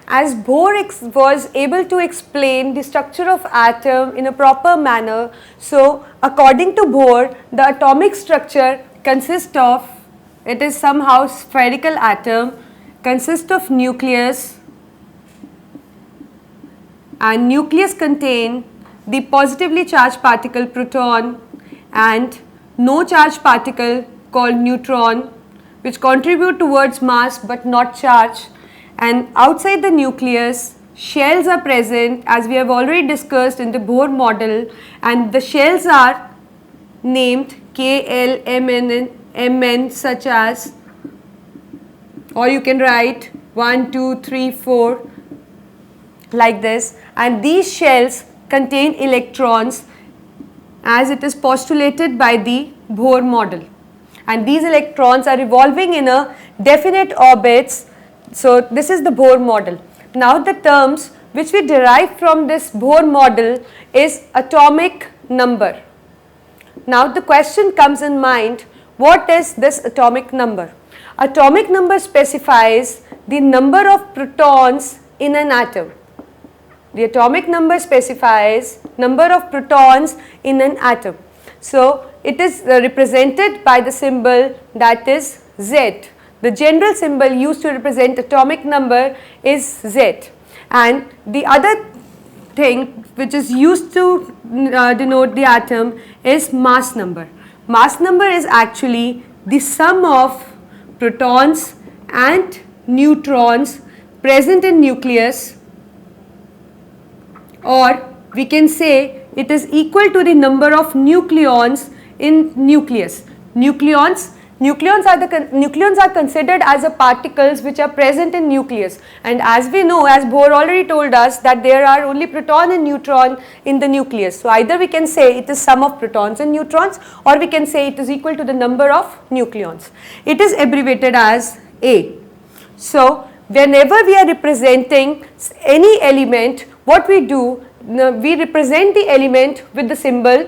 as Bohr was able to explain the structure of atom in a proper manner, so according to Bohr, the atomic structure consists of, it is somehow spherical atom, consists of nucleus, and nucleus contain the positively charged particle proton and no charged particle called neutron, which contribute towards mass but not charge. And outside the nucleus, shells are present, as we have already discussed in the Bohr model, and the shells are named K, L, M, N, M, N, such as, or you can write 1, 2, 3, 4 like this, and these shells contain electrons as it is postulated by the Bohr model, and these electrons are revolving in a definite orbits. So this is the Bohr model. Now the terms which we derive from this Bohr model is atomic number. Now the question comes in mind, what is this atomic number? Atomic number specifies the number of protons in an atom. The atomic number specifies number of protons in an atom. So it is represented by the symbol that is Z. The general symbol used to represent atomic number is Z, and the other thing which is used to denote the atom is mass number. Mass number is actually the sum of protons and neutrons present in nucleus, or we can say it is equal to the number of nucleons in nucleus. Nucleons are considered as the particles which are present in nucleus, and as we know, as Bohr already told us, that there are only proton and neutron in the nucleus. So either we can say it is sum of protons and neutrons, or we can say it is equal to the number of nucleons. It is abbreviated as A. So whenever we are representing any element, what we do, we represent the element with the symbol.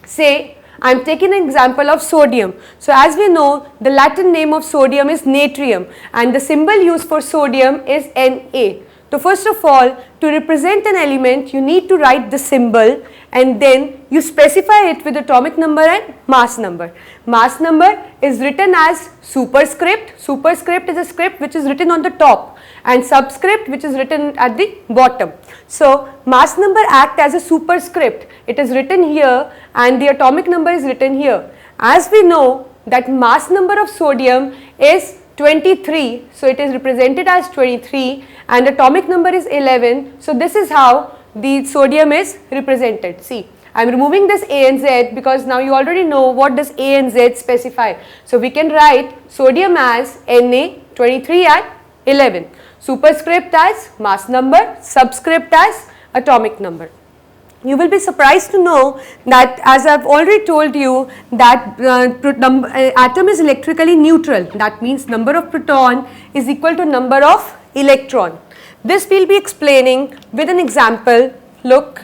Say I am taking an example of sodium. So as we know, the Latin name of sodium is natrium, and the symbol used for sodium is Na. So first of all, to represent an element, you need to write the symbol, and then you specify it with atomic number and mass number. Mass number is written as superscript. Superscript is a script which is written on the top, and subscript which is written at the bottom. So mass number acts as a superscript. It is written here and the atomic number is written here. As we know that mass number of sodium is 23, so it is represented as 23, and atomic number is 11. So this is how the sodium is represented. See, I am removing this A and Z because now you already know what does A and Z specify. So we can write sodium as Na, 23 and 11. Superscript as mass number, subscript as atomic number. You will be surprised to know that, as I have already told you, that atom is electrically neutral. That means number of proton is equal to number of electron. This we will be explaining with an example. Look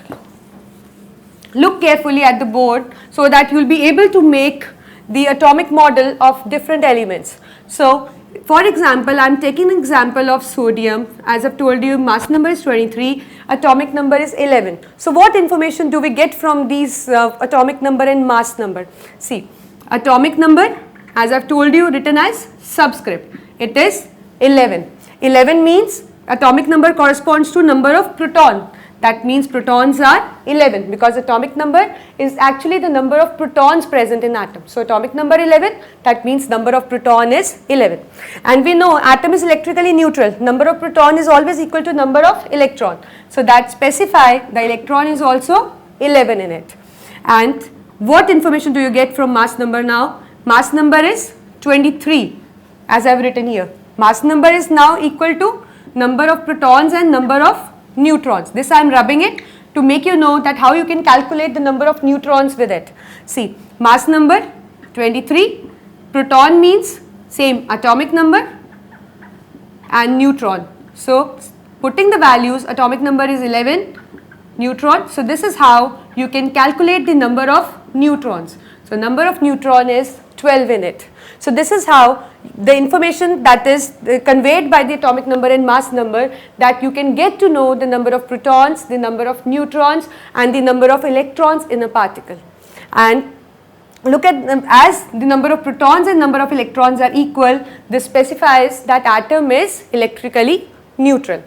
carefully at the board so that you will be able to make the atomic model of different elements. So for example, I am taking an example of sodium. As I have told you, mass number is 23, atomic number is 11. So what information do we get from these atomic number and mass number? See, atomic number, as I have told you, written as subscript, it is 11. 11 means atomic number corresponds to number of proton. That means protons are 11, because atomic number is actually the number of protons present in atom. So atomic number 11, that means number of proton is 11. And we know atom is electrically neutral. Number of proton is always equal to number of electron. So that specify the electron is also 11 in it. And what information do you get from mass number now? Mass number is 23, as I have written here. Mass number is now equal to number of protons and number of neutrons. This I am rubbing it to make you know that how you can calculate the number of neutrons with it. See, mass number 23, proton means same atomic number, and neutron. So putting the values, atomic number is 11, neutron. So this is how you can calculate the number of neutrons. So number of neutron is 12 in it. So this is how the information that is conveyed by the atomic number and mass number, that you can get to know the number of protons, the number of neutrons and the number of electrons in a particle. And look at them, as the number of protons and number of electrons are equal, this specifies that atom is electrically neutral.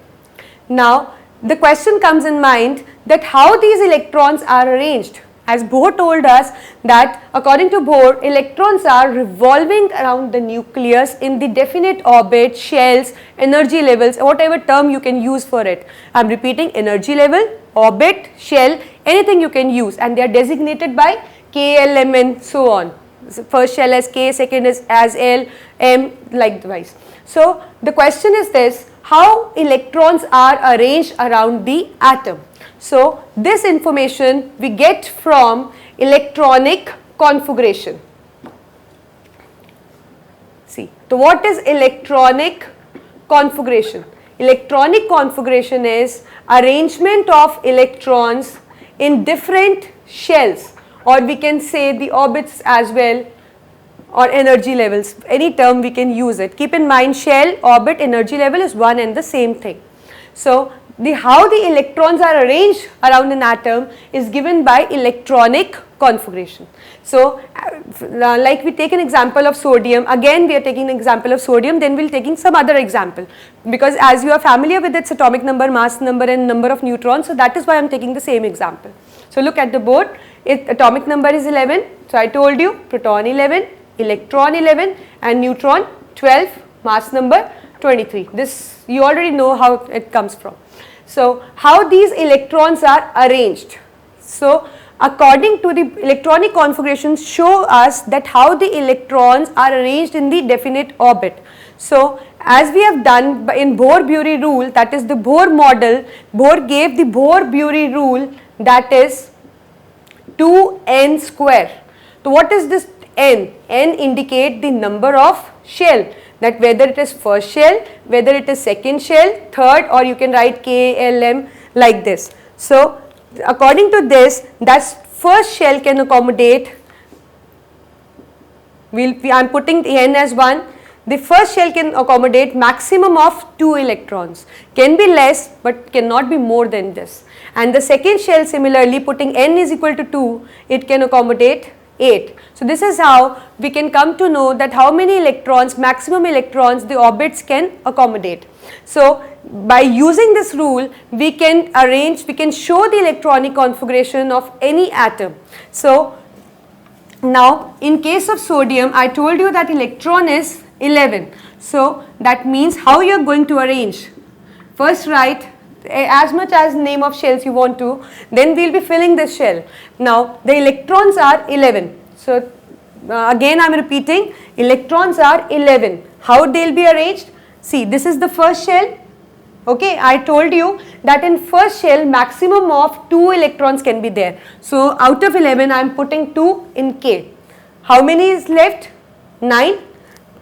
Now the question comes in mind that how these electrons are arranged. As Bohr told us that according to Bohr, electrons are revolving around the nucleus in the definite orbit, shells, energy levels, whatever term you can use for it. I am repeating, energy level, orbit, shell, anything you can use, and they are designated by K, L, M and so on. First shell as K, second is as L, M, likewise. So the question is this: how electrons are arranged around the atom? So this information we get from electronic configuration. See, so what is electronic configuration? Electronic configuration is arrangement of electrons in different shells, or we can say the orbits as well, or energy levels, any term we can use it. Keep in mind, shell, orbit, energy level is one and the same thing. So how the electrons are arranged around an atom is given by electronic configuration. So like we take an example of sodium, again we are taking an example of sodium, then we will taking some other example, because as you are familiar with its atomic number, mass number and number of neutrons, so that is why I am taking the same example. So look at the board, its atomic number is 11, so I told you proton 11, electron 11 and neutron 12, mass number 23. This you already know how it comes from. So how these electrons are arranged? So according to the electronic configurations show us that how the electrons are arranged in the definite orbit. So as we have done in Bohr-Bury rule, that is the Bohr model, Bohr gave the Bohr-Bury rule, that is 2n square. So what is this n? N indicate the number of shell, that whether it is first shell, whether it is second shell, third, or you can write K, L, M like this. So according to this, that first shell can accommodate, I am putting the n as 1, the first shell can accommodate maximum of 2 electrons, can be less but cannot be more than this. And the second shell similarly, putting n is equal to 2, it can accommodate 8. So this is how we can come to know that how many electrons, maximum electrons the orbits can accommodate. So by using this rule, we can arrange, we can show the electronic configuration of any atom. So now in case of sodium, I told you that electron is 11. So that means how you are going to arrange. First write as much as name of shells you want to, then we will be filling this shell. Now the electrons are 11. So again I am repeating, electrons are 11. How they will be arranged? See, this is the first shell. Okay, I told you that in first shell maximum of 2 electrons can be there. So out of 11 I am putting 2 in K. How many is left? 9.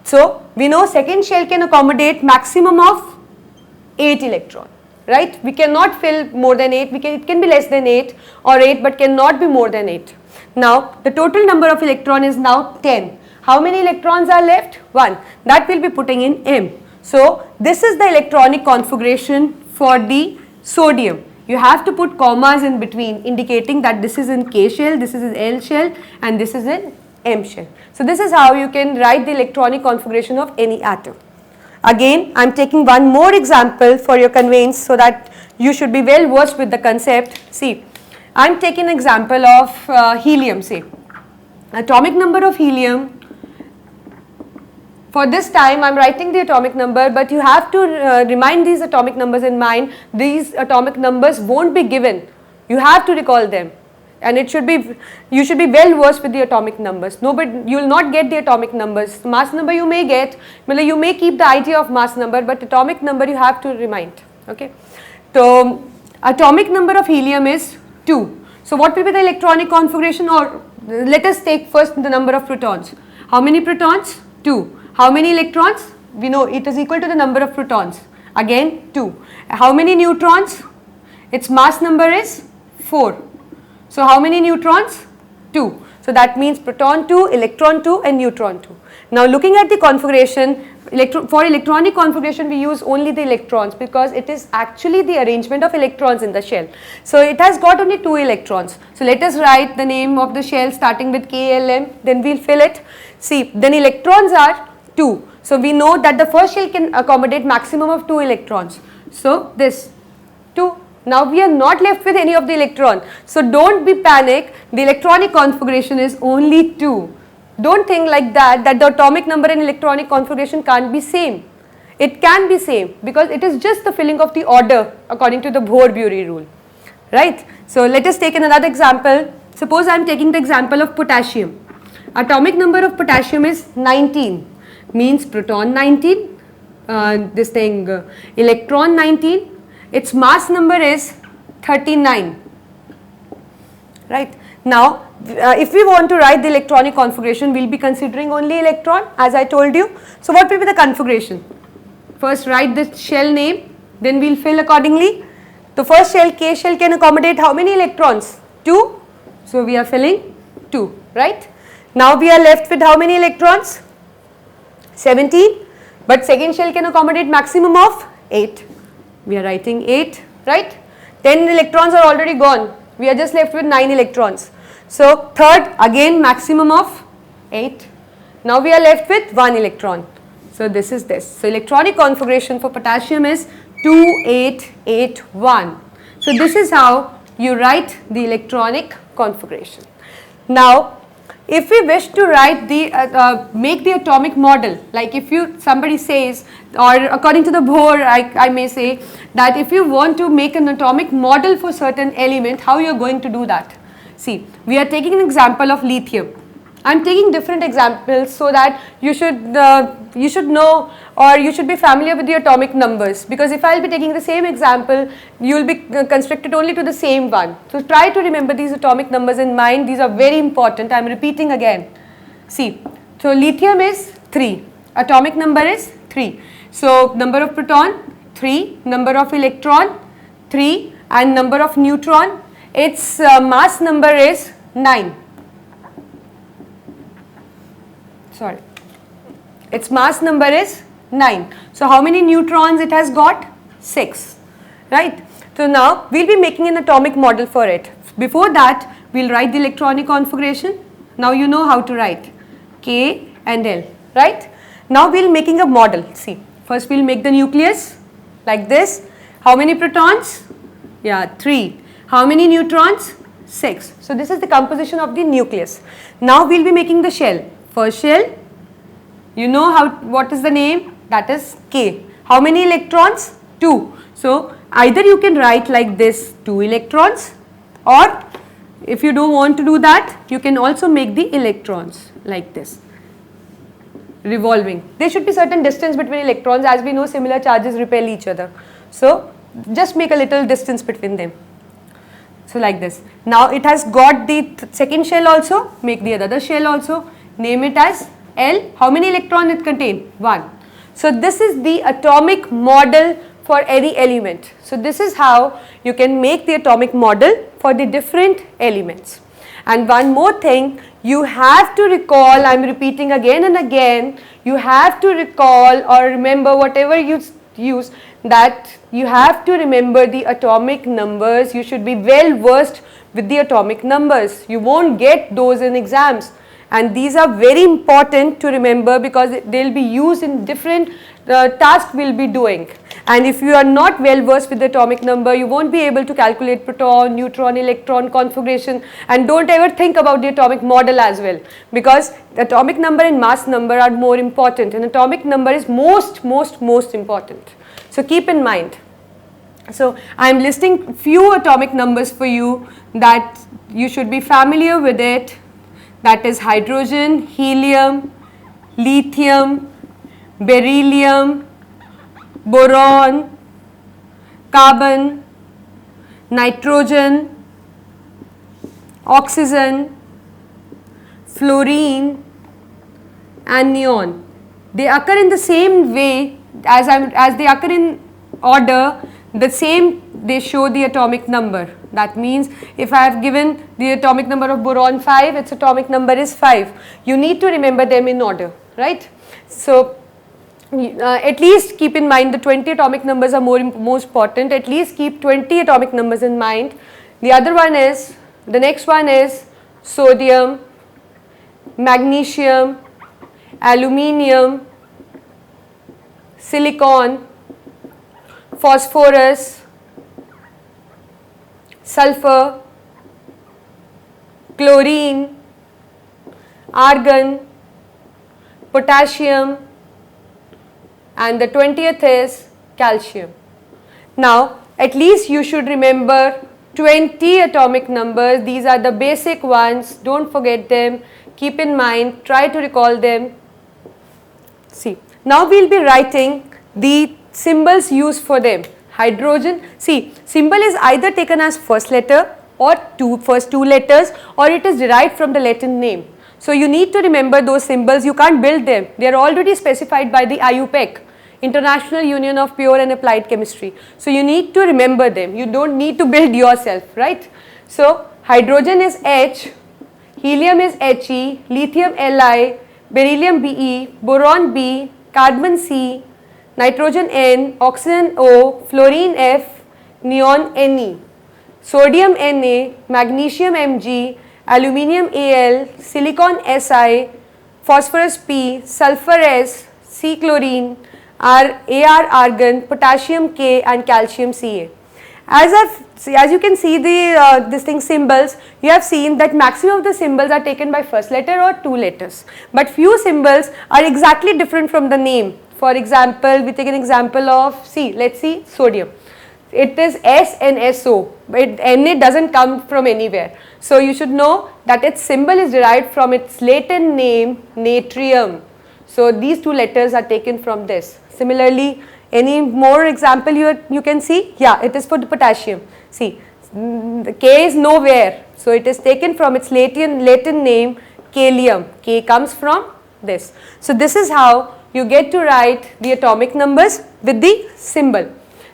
So we know second shell can accommodate maximum of 8 electrons. Right, we cannot fill more than 8, it can be less than 8 or 8 but cannot be more than 8. Now the total number of electron is now 10. How many electrons are left? 1. That will be putting in M. So this is the electronic configuration for the sodium. You have to put commas in between indicating that this is in K shell, this is in L shell and this is in M shell. So this is how you can write the electronic configuration of any atom. Again, I am taking one more example for your conveyance so that you should be well versed with the concept. See, I am taking an example of helium, say. Atomic number of helium, for this time I am writing the atomic number, but you have to remind these atomic numbers in mind. These atomic numbers won't be given, you have to recall them. And it should be, you should be well versed with the atomic numbers. No, but you will not get the atomic numbers. Mass number you may get, you may keep the idea of mass number, but atomic number you have to remind. Okay. So atomic number of helium is 2. So what will be the electronic configuration? Or let us take first the number of protons. How many protons? 2. How many electrons? We know it is equal to the number of protons. Again 2. How many neutrons? Its mass number is 4. So how many neutrons? 2. So that means proton 2, electron 2 and neutron 2. Now looking at the configuration, for electronic configuration we use only the electrons because it is actually the arrangement of electrons in the shell. So it has got only 2 electrons. So let us write the name of the shell starting with KLM, then we will fill it. See, then electrons are 2. So we know that the first shell can accommodate maximum of 2 electrons. So this 2. Now we are not left with any of the electron. So don't be panic, the electronic configuration is only 2. Don't think like that the atomic number in electronic configuration can't be same. It can be same because it is just the filling of the order according to the Bohr-Bury rule, right. So let us take another example. Suppose I am taking the example of potassium. Atomic number of potassium is 19, means proton 19, electron 19, its mass number is 39, right. Now if we want to write the electronic configuration, we will be considering only electron as I told you. So what will be the configuration? First write the shell name, then we will fill accordingly. The first shell, K shell, can accommodate how many electrons? 2. So we are filling 2, right. Now we are left with how many electrons? 17, but second shell can accommodate maximum of 8. We are writing 8, right. 10 electrons are already gone. We are just left with 9 electrons. So third, again maximum of 8. Now we are left with 1 electron. So this is this. So electronic configuration for potassium is 2881. So this is how you write the electronic configuration. Now if we wish to write the make the atomic model, like if somebody says, or according to the Bohr, I may say that if you want to make an atomic model for certain element, how you are going to do that? See, we are taking an example of lithium. I am taking different examples so that you should know, or you should be familiar with the atomic numbers, because if I will be taking the same example, you will be constricted only to the same one. So try to remember these atomic numbers in mind. These are very important. I am repeating again. See, so lithium is 3, atomic number is 3. So number of proton 3, number of electron 3, and number of neutron, its mass number is 9. Sorry, its mass number is 9. So how many neutrons it has got? 6, right. So now we will be making an atomic model for it. Before that we will write the electronic configuration. Now you know how to write K and L, right. Now we will be making a model. See, first we will make the nucleus like this. How many protons? Yeah, 3. How many neutrons? 6. So this is the composition of the nucleus. Now we will be making the shell. First shell, you know what is the name? That is K. How many electrons? 2. So either you can write like this 2 electrons, or if you don't want to do that, you can also make the electrons like this, revolving. There should be certain distance between electrons, as we know similar charges repel each other. So just make a little distance between them. So like this. Now it has got the second shell also, make the other shell also, name it as L. How many electrons it contain? 1. So this is the atomic model for any element. So this is how you can make the atomic model for the different elements. And one more thing, you have to recall, I am repeating again and again, you have to recall or remember whatever you use, that you have to remember the atomic numbers. You should be well versed with the atomic numbers. You won't get those in exams, and these are very important to remember because they will be used in different tasks we will be doing. And if you are not well versed with the atomic number, you won't be able to calculate proton, neutron, electron configuration. And don't ever think about the atomic model as well, because the atomic number and mass number are more important, and atomic number is most important. So keep in mind. So I am listing few atomic numbers for you that you should be familiar with it. That is hydrogen, helium, lithium, beryllium, boron, carbon, nitrogen, oxygen, fluorine and neon. They occur in the same way as they occur in order, the same they show the atomic number. That means if I have given the atomic number of boron 5, its atomic number is 5. You need to remember them in order. right? So at least keep in mind the 20 atomic numbers are most important. At least keep 20 atomic numbers in mind. The other one is, the next one is sodium, magnesium, aluminium, silicon, phosphorus, sulfur, chlorine, argon, potassium, and the 20th is calcium. Now at least you should remember 20 atomic numbers. These are the basic ones, don't forget them, keep in mind, try to recall them. See, now we will be writing the symbols used for them. Hydrogen, see, symbol is either taken as first letter or first two letters, or it is derived from the Latin name. So you need to remember those symbols, you can't build them, they are already specified by the IUPAC, International Union of Pure and Applied Chemistry. So you need to remember them, you don't need to build yourself, right? So hydrogen is H, helium is He, lithium Li, beryllium Be, boron B, carbon C, nitrogen N, oxygen O, fluorine F, neon Ne, sodium Na, magnesium Mg, aluminium Al, silicon Si, phosphorus P, sulfur S, C chlorine, Ar argon, potassium K, and calcium Ca. As you can see the symbols, you have seen that maximum of the symbols are taken by first letter or two letters, but few symbols are exactly different from the name. For example, we take an example of, let's see sodium. It is S and SO, but Na doesn't come from anywhere. So you should know that its symbol is derived from its Latin name natrium. So these two letters are taken from this. Similarly, any more example you can see? Yeah, it is for the potassium. See, the K is nowhere. So it is taken from its Latin name kalium. K comes from this. So this is how you get to write the atomic numbers with the symbol.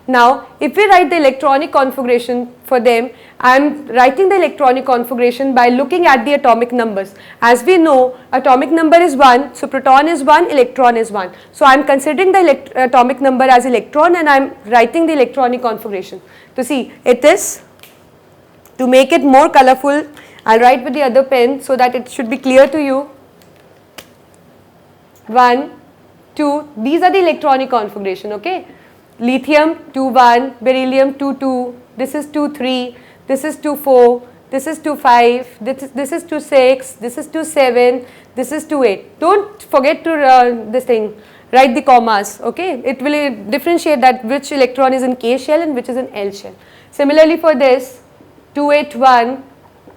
Now, if we write the electronic configuration for them, I am writing the electronic configuration by looking at the atomic numbers. As we know, atomic number is 1, so proton is 1, electron is 1. So I am considering the atomic number as electron and I am writing the electronic configuration. So see, it is, to make it more colorful, I will write with the other pen so that it should be clear to you. 1, 2, these are the electronic configuration, okay. Lithium 2 1, beryllium 2 2, this is 2 3, this is 2 4, this is 2 5, this is 2 6, this is 2 7, this is 2 8. Don't forget to write the commas, okay. It will differentiate that which electron is in K shell and which is in L shell. Similarly for this, 281,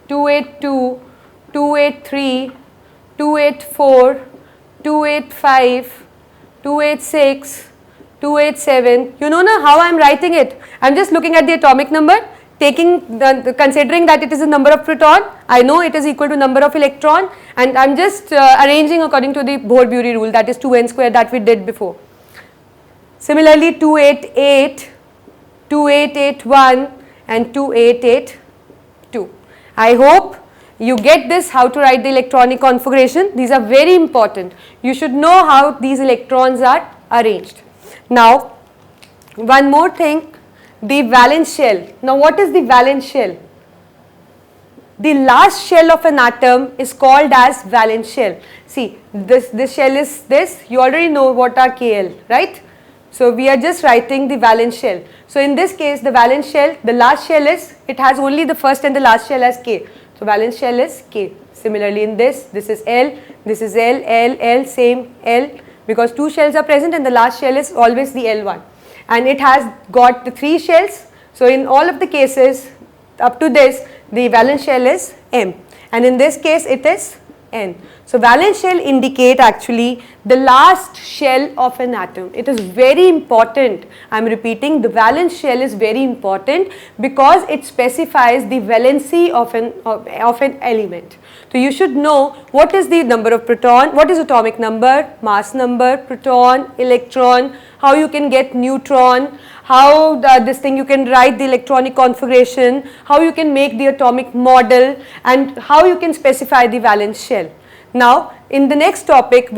282, 283, 284, 285, 286, 287, you know now how I am writing it. I am just looking at the atomic number, considering that it is a number of proton, I know it is equal to number of electron, and I am just arranging according to the Bohr-Bury rule, that is 2n square that we did before. Similarly 288, 2881 and 2882. I hope you get this, how to write the electronic configuration. These are very important. You should know how these electrons are arranged. Now, one more thing, the valence shell. Now, what is the valence shell? The last shell of an atom is called as valence shell. See, this shell is this, you already know what are KL, right? So, we are just writing the valence shell. So, in this case, the valence shell, the last shell is, it has only the first and the last shell as K. So, valence shell is K. Similarly, in this is L, this is L, same L. Because two shells are present and the last shell is always the L1, and it has got the 3 shells. So in all of the cases up to this, the valence shell is M, and in this case it is N. So valence shell indicate actually the last shell of an atom. It is very important. I am repeating, the valence shell is very important because it specifies the valency of an element. So you should know what is the number of proton, what is atomic number, mass number, proton, electron, how you can get neutron, how you can write the electronic configuration, how you can make the atomic model, and how you can specify the valence shell. Now in the next topic